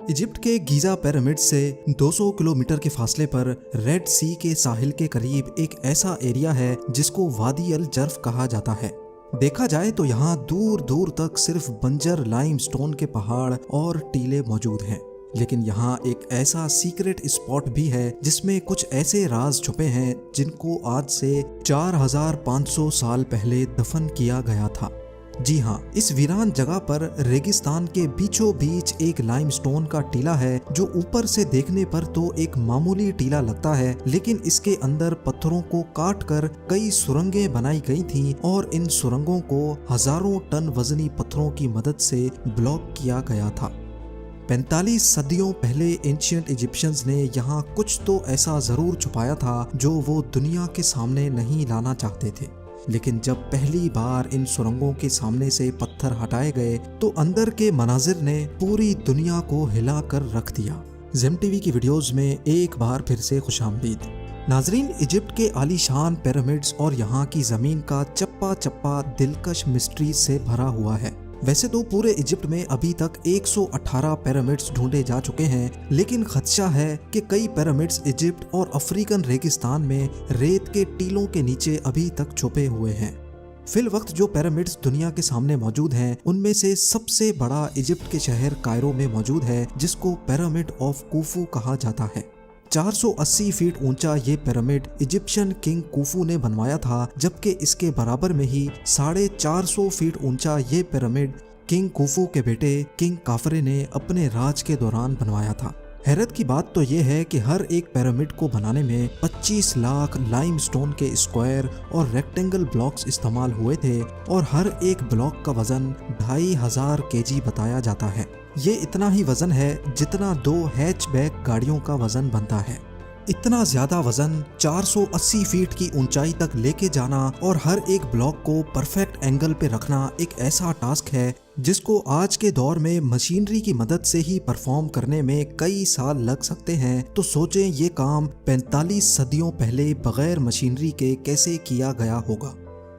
Egypt के Giza pyramid से 200 kilometre के फासले पर रेड सी के साहिल के करीब एक ऐसा एरिया है जिसको वादी अल जर्फ कहा जाता है। देखा जाए तो यहाँ दूर दूर तक सिर्फ बंजर लाइमस्टोन के पहाड़ और टीले मौजूद हैं। लेकिन यहाँ एक ऐसा सीक्रेट स्पॉट भी है जिसमें कुछ ऐसे राज छुपे हैं जिनको आज से 4500 साल पहले दफन किया गया था। जी हाँ, इस वीरान जगह पर रेगिस्तान के बीचों बीच एक लाइमस्टोन का टीला है जो ऊपर से देखने पर तो एक मामूली टीला लगता है, लेकिन इसके अंदर पत्थरों को काट कर कई सुरंगें बनाई गई थीं और इन सुरंगों को हजारों टन वजनी पत्थरों की मदद से ब्लॉक किया गया था। 45 सदियों पहले एंशिएंट इजिप्शियंस ने यहाँ कुछ तो ऐसा जरूर छुपाया था जो वो दुनिया के सामने नहीं लाना चाहते थे। लेकिन जब पहली बार इन सुरंगों के सामने से पत्थर हटाए गए तो अंदर के मनाजिर ने पूरी दुनिया को हिला कर रख दिया। ज़ेम टीवी की वीडियोस में एक बार फिर से खुशामदीद। नाजरीन, इजिप्ट के आलीशान पिरामिड्स और यहाँ की जमीन का चप्पा चप्पा दिलकश मिस्ट्री से भरा हुआ है। वैसे तो पूरे इजिप्ट में अभी तक 118 पिरामिड्स ढूंढे जा चुके हैं, लेकिन खदशा है कि कई पिरामिड्स इजिप्ट और अफ्रीकन रेगिस्तान में रेत के टीलों के नीचे अभी तक छुपे हुए हैं। फिल वक्त जो पिरामिड्स दुनिया के सामने मौजूद हैं, उनमें से सबसे बड़ा इजिप्ट के शहर कायरो में मौजूद है, जिसको पिरामिड ऑफ कुफू कहा जाता है। 480 फीट ऊंचा ये पिरामिड इजिप्शियन किंग कुफू ने बनवाया था, जबकि इसके बराबर में ही 450 फीट ऊंचा ये पिरामिड किंग कुफू के बेटे किंग काफरे ने अपने राज के दौरान बनवाया था। हैरत की बात तो ये है कि हर एक पिरामिड को बनाने में 25 लाख लाइमस्टोन के स्क्वायर और रेक्टेंगल ब्लॉक्स इस्तेमाल हुए थे और हर एक ब्लॉक का वजन 2500 केजी बताया जाता है। ये इतना ही वजन है जितना 2 हैचबैक गाड़ियों का वजन बनता है। इतना ज्यादा वजन 480 फीट की ऊंचाई तक लेके जाना और हर एक ब्लॉक को परफेक्ट एंगल पे रखना एक ऐसा टास्क है जिसको आज के दौर में मशीनरी की मदद से ही परफॉर्म करने में कई साल लग सकते हैं। तो सोचें ये काम 45 सदियों पहले बगैर मशीनरी के कैसे किया गया होगा।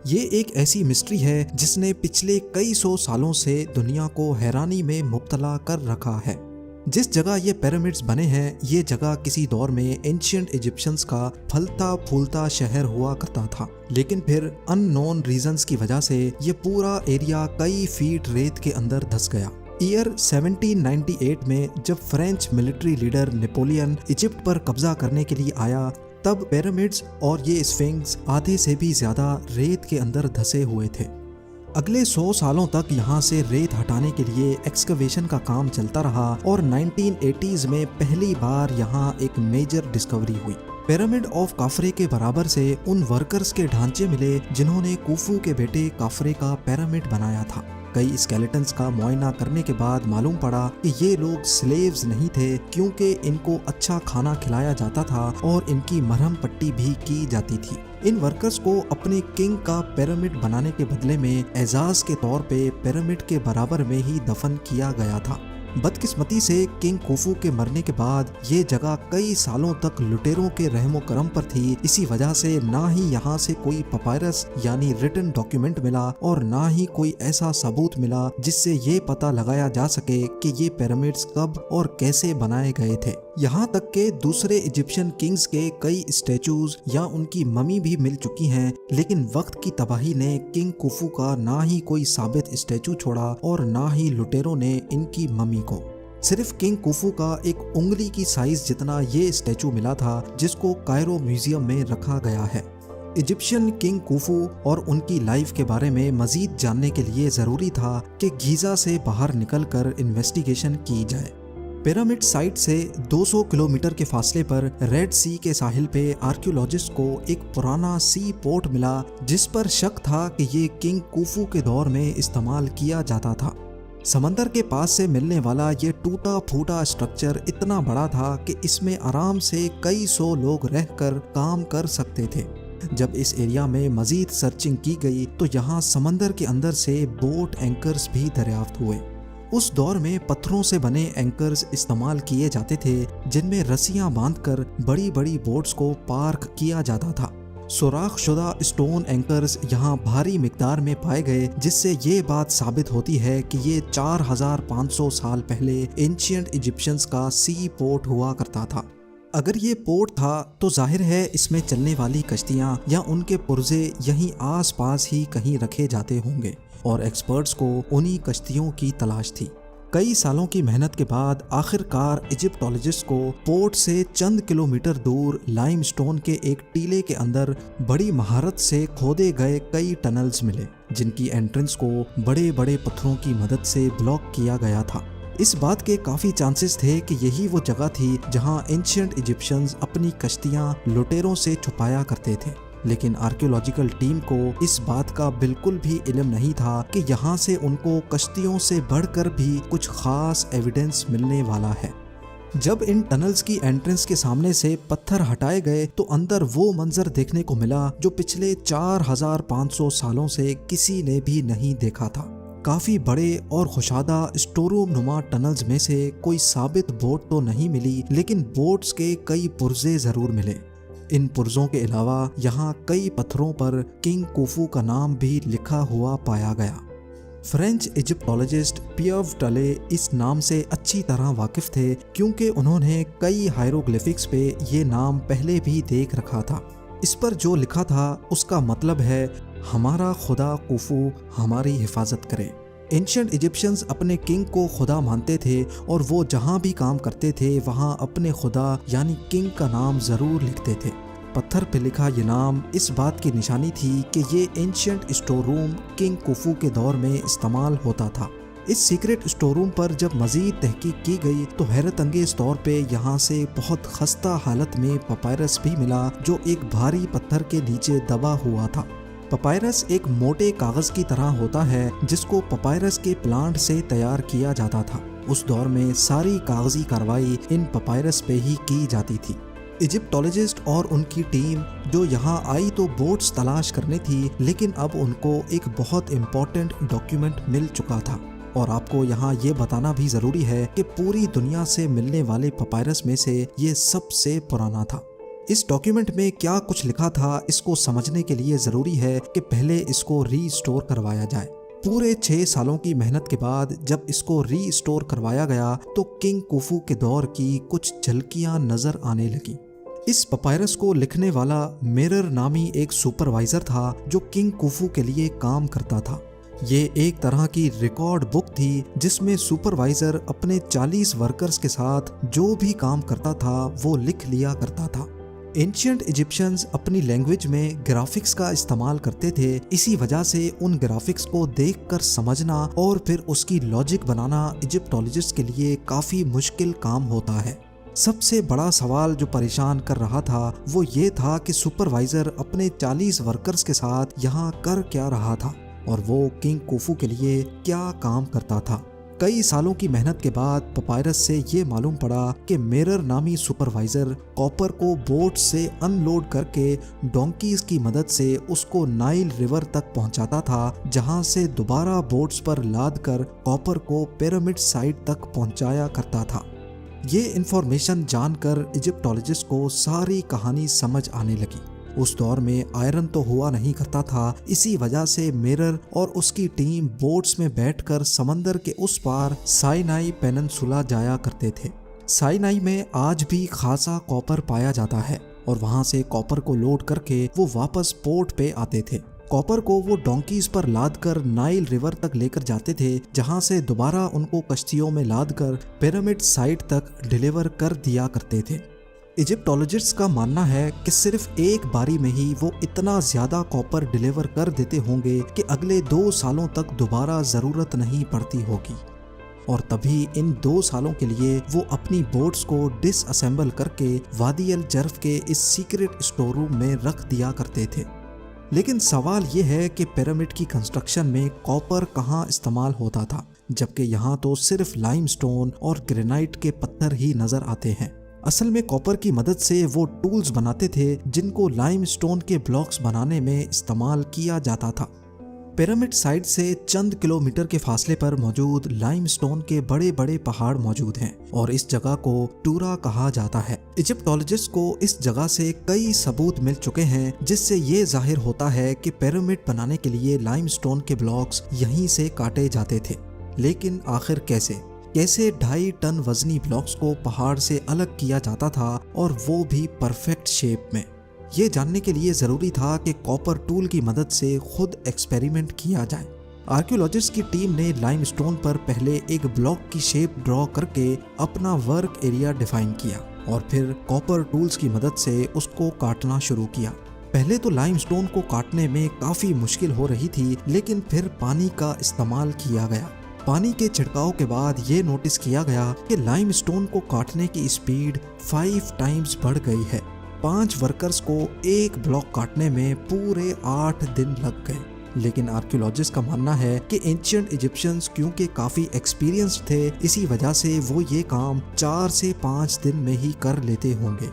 ये एक ऐसी मिस्ट्री है जिसने पिछले कई सौ सालों से दुनिया को हैरानी में मुब्तला कर रखा है। जिस जगह ये पिरामिड्स बने हैं, ये जगह किसी दौर में एंशिएंट इजिप्शियंस का फलता फूलता शहर हुआ करता था, लेकिन फिर अननोन रीजंस की वजह से ये पूरा एरिया कई फीट रेत के अंदर धंस गया। ईयर 1798 में जब French military leader Napoleon Egypt पर कब्जा करने के लिए आया, तब पिरामिड्स और ये स्फिंक्स आधे से भी ज्यादा रेत के अंदर धंसे हुए थे। अगले 100 सालों तक यहाँ से रेत हटाने के लिए एक्सकवेशन का काम चलता रहा और 1980s में पहली बार यहाँ एक मेजर डिस्कवरी हुई। पिरामिड ऑफ काफरे के बराबर से उन वर्कर्स के ढांचे मिले जिन्होंने कुफू के बेटे काफरे का पिरामिड बनाया था। कई स्केलेटन्स का मुआयना करने के बाद मालूम पड़ा कि ये लोग स्लेव्स नहीं थे, क्योंकि इनको अच्छा खाना खिलाया जाता था और इनकी मरहम पट्टी भी की जाती थी। इन वर्कर्स को अपने किंग का पिरामिड बनाने के बदले में एजाज के तौर पे पिरामिड के बराबर में ही दफन किया गया था। बदकिस्मती से किंग कुफू के मरने के बाद ये जगह कई सालों तक लुटेरों के रहमो करम पर थी। इसी वजह से ना ही यहाँ से कोई पपायरस यानी रिटन डॉक्यूमेंट मिला और ना ही कोई ऐसा सबूत मिला जिससे ये पता लगाया जा सके कि ये पिरामिड्स कब और कैसे बनाए गए थे। यहाँ तक के दूसरे इजिप्शियन किंग्स के कई स्टैचूज या उनकी ममी भी मिल चुकी हैं, लेकिन वक्त की तबाही ने किंग कुफू का ना ही कोई साबित स्टैचू छोड़ा और ना ही लुटेरों ने इनकी ममी को। सिर्फ किंग कुफू का एक उंगली की साइज जितना ये स्टैचू मिला था, जिसको कायरो म्यूजियम में रखा गया है। इजिप्शियन किंग कुफू और उनकी लाइफ के बारे में मजीद जानने के लिए जरूरी था कि गीजा से बाहर निकलकर इन्वेस्टिगेशन की जाए। पिरामिड साइट से 200 किलोमीटर के फासले पर रेड सी के साहिल पे आर्कियोलॉजिस्ट को एक पुराना सी पोर्ट मिला, जिस पर शक था कि ये किंग कुफू के दौर में इस्तेमाल किया जाता था। समंदर के पास से मिलने वाला ये टूटा फूटा स्ट्रक्चर इतना बड़ा था कि इसमें आराम से कई सौ लोग रहकर काम कर सकते थे। जब इस एरिया में मजीद सर्चिंग की गई तो यहाँ समंदर के अंदर से बोट एंकर्स भी दरियाफ्त हुए। उस दौर में पत्थरों से बने एंकर्स इस्तेमाल किए जाते थे, जिनमें रस्सियां बांधकर बड़ी बड़ी बोट्स को पार्क किया जाता था। सुराखशुदा स्टोन एंकर्स यहाँ भारी मिकदार में पाए गए, जिससे ये बात साबित होती है कि ये 4500 साल पहले एंशिएंट इजिप्शियंस का सी पोर्ट हुआ करता था। अगर ये पोर्ट था तो जाहिर है इसमें चलने वाली कश्तियाँ या उनके पुर्जे यहीं आसपास ही कहीं रखे जाते होंगे और एक्सपर्ट्स को उन्हीं कश्तियों की तलाश थी। कई सालों की मेहनत के बाद आखिरकार इजिप्टोलॉजिस्ट को पोर्ट से चंद किलोमीटर दूर लाइमस्टोन के एक टीले के अंदर बड़ी महारत से खोदे गए कई टनल्स मिले, जिनकी एंट्रेंस को बड़े बड़े पत्थरों की मदद से ब्लॉक किया गया था। इस बात के काफी चांसेस थे कि यही वो जगह थी जहां एंशिएंट इजिप्शियंस अपनी कश्तियां लुटेरों से छुपाया करते थे, लेकिन आर्कियोलॉजिकल टीम को इस बात का बिल्कुल भी इल्म नहीं था कि यहाँ से उनको कश्तियों से बढ़कर भी कुछ खास एविडेंस मिलने वाला है। जब इन टनल्स की एंट्रेंस के सामने से पत्थर हटाए गए तो अंदर वो मंजर देखने को मिला जो पिछले 4500 सालों से किसी ने भी नहीं देखा था। काफी बड़े और खुशादा स्टोरूम नुमा टनल्स में से कोई साबित बोट तो नहीं मिली, लेकिन बोट्स के कई पुर्जे जरूर मिले। इन पुर्जों के अलावा यहाँ कई पत्थरों पर किंग कुफू का नाम भी लिखा हुआ पाया गया। फ्रेंच इजिप्टोलॉजिस्ट पियर्व टले इस नाम से अच्छी तरह वाकिफ थे, क्योंकि उन्होंने कई हायरोग्लिफिक्स पे ये नाम पहले भी देख रखा था। इस पर जो लिखा था उसका मतलब है, हमारा खुदा कुफू हमारी हिफाजत करे। एंशिएंट इजिप्शियंस अपने किंग को खुदा मानते थे और वो जहाँ भी काम करते थे वहाँ अपने खुदा यानी किंग का नाम ज़रूर लिखते थे। पत्थर पे लिखा ये नाम इस बात की निशानी थी कि ये एंशिएंट स्टोर रूम किंग कुफू के दौर में इस्तेमाल होता था। इस सीक्रेट स्टोर रूम पर जब मजीद तहकीक की गई तो हैरत अंगेज तौर पे यहाँ से बहुत खस्ता हालत में पपायरस भी मिला, जो एक भारी पत्थर के नीचे दबा हुआ था। पपायरस एक मोटे कागज की तरह होता है जिसको पपायरस के प्लांट से तैयार किया जाता था। उस दौर में सारी कागजी कार्रवाई इन पपायरस पे ही की जाती थी। इजिप्टोलॉजिस्ट और उनकी टीम जो यहाँ आई तो बोट्स तलाश करने थी, लेकिन अब उनको एक बहुत इम्पोर्टेंट डॉक्यूमेंट मिल चुका था। और आपको यहाँ ये बताना भी ज़रूरी है कि पूरी दुनिया से मिलने वाले पपायरस में से ये सबसे पुराना था। इस डॉक्यूमेंट में क्या कुछ लिखा था इसको समझने के लिए ज़रूरी है कि पहले इसको रीस्टोर करवाया जाए। पूरे 6 सालों की मेहनत के बाद जब इसको रीस्टोर करवाया गया तो किंग कुफू के दौर की कुछ झलकियां नजर आने लगी। इस पपायरस को लिखने वाला मिरर नामी एक सुपरवाइजर था जो किंग कुफू के लिए काम करता था। ये एक तरह की रिकॉर्ड बुक थी जिसमें सुपरवाइजर अपने 40 वर्कर्स के साथ जो भी काम करता था वो लिख लिया करता था। एंशिएंट इजिप्शियंस अपनी लैंग्वेज में ग्राफिक्स का इस्तेमाल करते थे, इसी वजह से उन ग्राफिक्स को देखकर समझना और फिर उसकी लॉजिक बनाना इजिप्टोलॉजिस्ट के लिए काफ़ी मुश्किल काम होता है। सबसे बड़ा सवाल जो परेशान कर रहा था वो ये था कि सुपरवाइजर अपने 40 वर्कर्स के साथ यहाँ कर क्या रहा था और वो किंग कुफू के लिए क्या काम करता था। कई सालों की मेहनत के बाद पपायरस से ये मालूम पड़ा कि मिरर नामी सुपरवाइजर कॉपर को बोट से अनलोड करके डोंकीज की मदद से उसको नाइल रिवर तक पहुंचाता था, जहां से दोबारा बोट्स पर लाद कर कॉपर को पिरामिड साइट तक पहुंचाया करता था। ये इंफॉर्मेशन जानकर इजिप्टोलॉजिस्ट को सारी कहानी समझ आने लगी। उस दौर में आयरन तो हुआ नहीं करता था, इसी वजह से मिरर और उसकी टीम बोट्स में बैठकर समंदर के उस पार साइनाई पेनिनसुला जाया करते थे। साइनाई में आज भी खासा कॉपर पाया जाता है और वहां से कॉपर को लोड करके वो वापस पोर्ट पे आते थे। कॉपर को वो डोंकीज पर लाद कर नाइल रिवर तक लेकर जाते थे, जहां से दोबारा उनको कश्तियों में लाद कर पिरामिड साइट तक डिलीवर कर दिया करते थे। इजिप्टोलॉजिस्ट्स का मानना है कि सिर्फ एक बारी में ही वो इतना ज्यादा कॉपर डिलीवर कर देते होंगे कि अगले 2 सालों तक दोबारा जरूरत नहीं पड़ती होगी, और तभी इन 2 सालों के लिए वो अपनी बोट्स को डिसअसेंबल करके वादी अल जर्फ के इस सीक्रेट स्टोर रूम में रख दिया करते थे। लेकिन सवाल ये है कि पिरामिड की कंस्ट्रक्शन में कॉपर कहाँ इस्तेमाल होता था, जबकि यहाँ तो सिर्फ लाइमस्टोन और ग्रेनाइट के पत्थर ही नजर आते हैं। असल में कॉपर की मदद से वो टूल्स बनाते थे जिनको लाइमस्टोन के ब्लॉक्स बनाने में इस्तेमाल किया जाता था। पिरामिड साइट से चंद किलोमीटर के फासले पर मौजूद लाइमस्टोन के बड़े बड़े पहाड़ मौजूद हैं और इस जगह को टूरा कहा जाता है। इजिप्टोलॉजिस्ट को इस जगह से कई सबूत मिल चुके हैं जिससे ये जाहिर होता है कि पिरामिड बनाने के लिए लाइमस्टोन के ब्लॉक्स यहीं से काटे जाते थे। लेकिन आखिर कैसे 2.5 टन वजनी ब्लॉक्स को पहाड़ से अलग किया जाता था और वो भी परफेक्ट शेप में। ये जानने के लिए जरूरी था कि कॉपर टूल की मदद से खुद एक्सपेरिमेंट किया जाए। आर्कियोलॉजिस्ट की टीम ने लाइमस्टोन पर पहले एक ब्लॉक की शेप ड्रॉ करके अपना वर्क एरिया डिफाइन किया और फिर कॉपर टूल्स की मदद से उसको काटना शुरू किया। पहले तो लाइमस्टोन को काटने में काफी मुश्किल हो रही थी, लेकिन फिर पानी का इस्तेमाल किया गया। पानी के छिड़काव के बाद ये नोटिस किया गया कि लाइमस्टोन को काटने की स्पीड 5 टाइम्स बढ़ गई है। 5 वर्कर्स को एक ब्लॉक काटने में पूरे 8 दिन लग गए। लेकिन आर्कियोलॉजिस्ट का मानना है कि एंशिएंट इजिप्शियंस क्योंकि काफी एक्सपीरियंस्ड थे, इसी वजह से वो ये काम 4 से 5 दिन में ही कर लेते होंगे।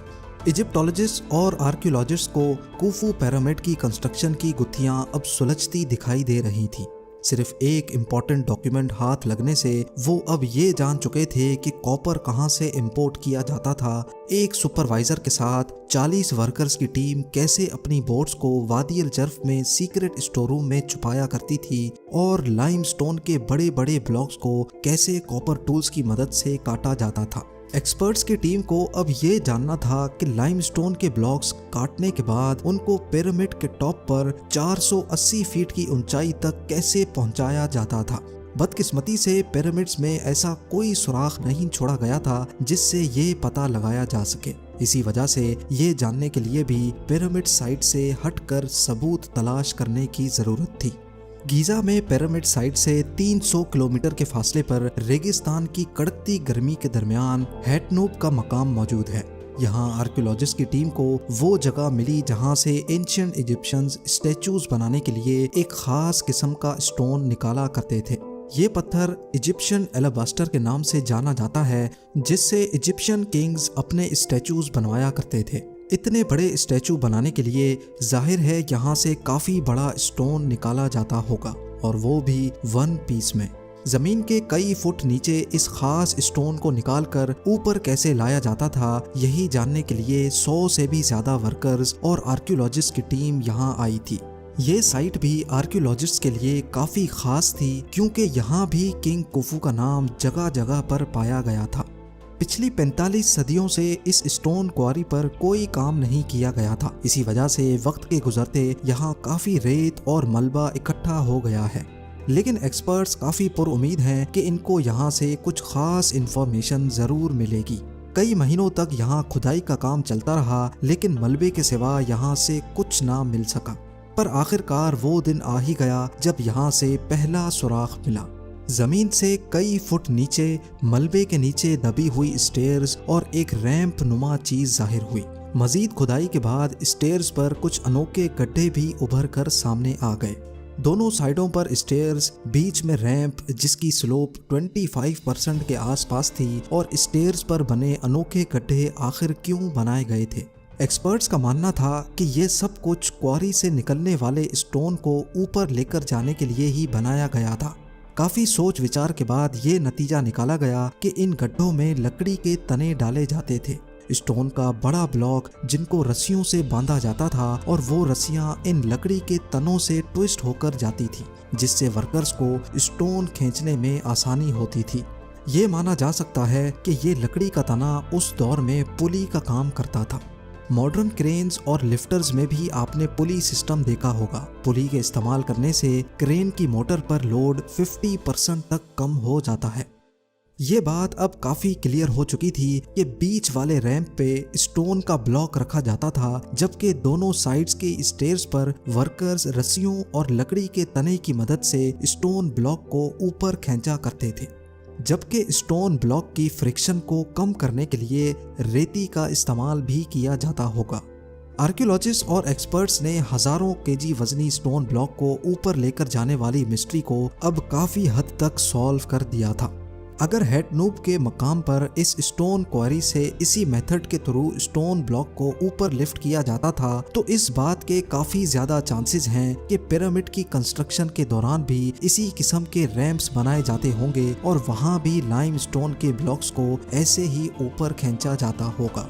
इजिप्टोलॉजिस्ट और आर्कियोलॉजिस्ट को कुफू पिरामिड की कंस्ट्रक्शन की गुत्थियां अब सुलझती दिखाई दे रही थी। सिर्फ एक इम्पोर्टेंट डॉक्यूमेंट हाथ लगने से वो अब ये जान चुके थे कि कॉपर कहाँ से इंपोर्ट किया जाता था। एक सुपरवाइजर के साथ 40 वर्कर्स की टीम कैसे अपनी बोट्स को वादी अल जर्फ में सीक्रेट स्टोर रूम में छुपाया करती थी और लाइमस्टोन के बड़े बड़े ब्लॉक्स को कैसे कॉपर टूल्स की मदद से काटा जाता था। एक्सपर्ट्स की टीम को अब ये जानना था कि लाइमस्टोन के ब्लॉक्स काटने के बाद उनको पिरामिड के टॉप पर 480 फीट की ऊंचाई तक कैसे पहुंचाया जाता था। बदकिस्मती से पिरामिड्स में ऐसा कोई सुराख नहीं छोड़ा गया था जिससे ये पता लगाया जा सके। इसी वजह से ये जानने के लिए भी पिरामिड साइट से हटकर सबूत तलाश करने की जरूरत थी। गीजा में पिरामिड साइट से 300 किलोमीटर के फासले पर रेगिस्तान की कड़कती गर्मी के दरमियान हैटनूब का मकाम मौजूद है। यहाँ आर्कियोलॉजिस्ट की टीम को वो जगह मिली जहाँ से एंशिएंट इजिप्शियंस स्टैचूज बनाने के लिए एक खास किस्म का स्टोन निकाला करते थे। ये पत्थर इजिप्शियन एलाबास्टर के नाम से जाना जाता है, जिससे इजिप्शियन किंग्स अपने स्टैचूज बनवाया करते थे। इतने बड़े स्टैचू बनाने के लिए जाहिर है यहाँ से काफी बड़ा स्टोन निकाला जाता होगा और वो भी 1 पीस में। जमीन के कई फुट नीचे इस खास स्टोन को निकालकर ऊपर कैसे लाया जाता था, यही जानने के लिए 100 से भी ज्यादा वर्कर्स और आर्कियोलॉजिस्ट की टीम यहाँ आई थी। ये साइट भी आर्कियोलॉजिस्ट के लिए काफी खास थी क्योंकि यहाँ भी किंग कुफू का नाम जगह जगह पर पाया गया था। पिछली 45 सदियों से इस स्टोन क्वारी पर कोई काम नहीं किया गया था। इसी वजह से वक्त के गुजरते यहाँ काफी रेत और मलबा इकट्ठा हो गया है। लेकिन एक्सपर्ट्स काफी पुरउम्मीद हैं कि इनको यहाँ से कुछ खास इंफॉर्मेशन जरूर मिलेगी। कई महीनों तक यहाँ खुदाई का काम चलता रहा, लेकिन मलबे के सिवा यहाँ से कुछ ना मिल सका। पर आखिरकार वो दिन आ ही गया जब यहाँ से पहला सुराख मिला। जमीन से कई फुट नीचे मलबे के नीचे दबी हुई स्टेयर्स और एक रैंप नुमा चीज जाहिर हुई। मजीद खुदाई के बाद स्टेयर्स पर कुछ अनोखे गड्ढे भी उभर कर सामने आ गए। दोनों साइडों पर स्टेयर्स, बीच में रैंप जिसकी स्लोप 25% के आसपास थी और स्टेयर्स पर बने अनोखे गड्ढे आखिर क्यों बनाए गए थे। एक्सपर्ट्स का मानना था कि ये सब कुछ क्वारी से निकलने वाले स्टोन को ऊपर लेकर जाने के लिए ही बनाया गया था। काफी सोच विचार के बाद ये नतीजा निकाला गया कि इन गड्ढों में लकड़ी के तने डाले जाते थे। स्टोन का बड़ा ब्लॉक जिनको रस्सियों से बांधा जाता था और वो रस्सियां इन लकड़ी के तनों से ट्विस्ट होकर जाती थी, जिससे वर्कर्स को स्टोन खींचने में आसानी होती थी। ये माना जा सकता है कि ये लकड़ी का तना उस दौर में पुली का काम करता था। मॉडर्न क्रेन्स और लिफ्टर्स में भी आपने पुली सिस्टम देखा होगा। पुली के इस्तेमाल करने से क्रेन की मोटर पर लोड 50% तक कम हो जाता है। ये बात अब काफी क्लियर हो चुकी थी कि बीच वाले रैंप पे स्टोन का ब्लॉक रखा जाता था, जबकि दोनों साइड्स के स्टेयर्स पर वर्कर्स रस्सियों और लकड़ी के तने की मदद से स्टोन ब्लॉक को ऊपर खींचा करते थे। जबकि स्टोन ब्लॉक की फ्रिक्शन को कम करने के लिए रेती का इस्तेमाल भी किया जाता होगा। आर्कियोलॉजिस्ट और एक्सपर्ट्स ने हजारों केजी वजनी स्टोन ब्लॉक को ऊपर लेकर जाने वाली मिस्ट्री को अब काफी हद तक सॉल्व कर दिया था। अगर हेटनूब के मकाम पर इस स्टोन क्वारी से इसी मेथड के थ्रू स्टोन ब्लॉक को ऊपर लिफ्ट किया जाता था तो इस बात के काफी ज्यादा चांसेस हैं कि पिरामिड की कंस्ट्रक्शन के दौरान भी इसी किस्म के रैंप्स बनाए जाते होंगे और वहां भी लाइमस्टोन के ब्लॉक्स को ऐसे ही ऊपर खींचा जाता होगा।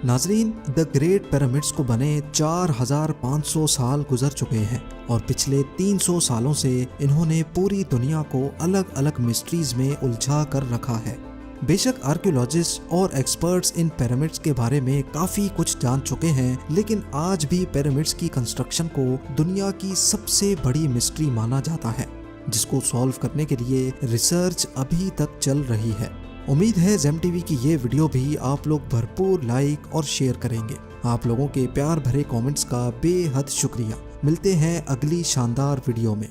नाजरीन, द ग्रेट पिरामिड्स को बने 4500 साल गुजर चुके हैं और पिछले 300 सालों से इन्होंने पूरी दुनिया को अलग अलग मिस्ट्रीज में उलझा कर रखा है। बेशक आर्कियोलॉजिस्ट और एक्सपर्ट्स इन पिरामिड्स के बारे में काफी कुछ जान चुके हैं, लेकिन आज भी पिरामिड्स की कंस्ट्रक्शन को दुनिया की सबसे बड़ी मिस्ट्री माना जाता है, जिसको सॉल्व करने के लिए रिसर्च अभी तक चल रही है। उम्मीद है जेम टीवी की ये वीडियो भी आप लोग भरपूर लाइक और शेयर करेंगे। आप लोगों के प्यार भरे कमेंट्स का बेहद शुक्रिया। मिलते हैं अगली शानदार वीडियो में।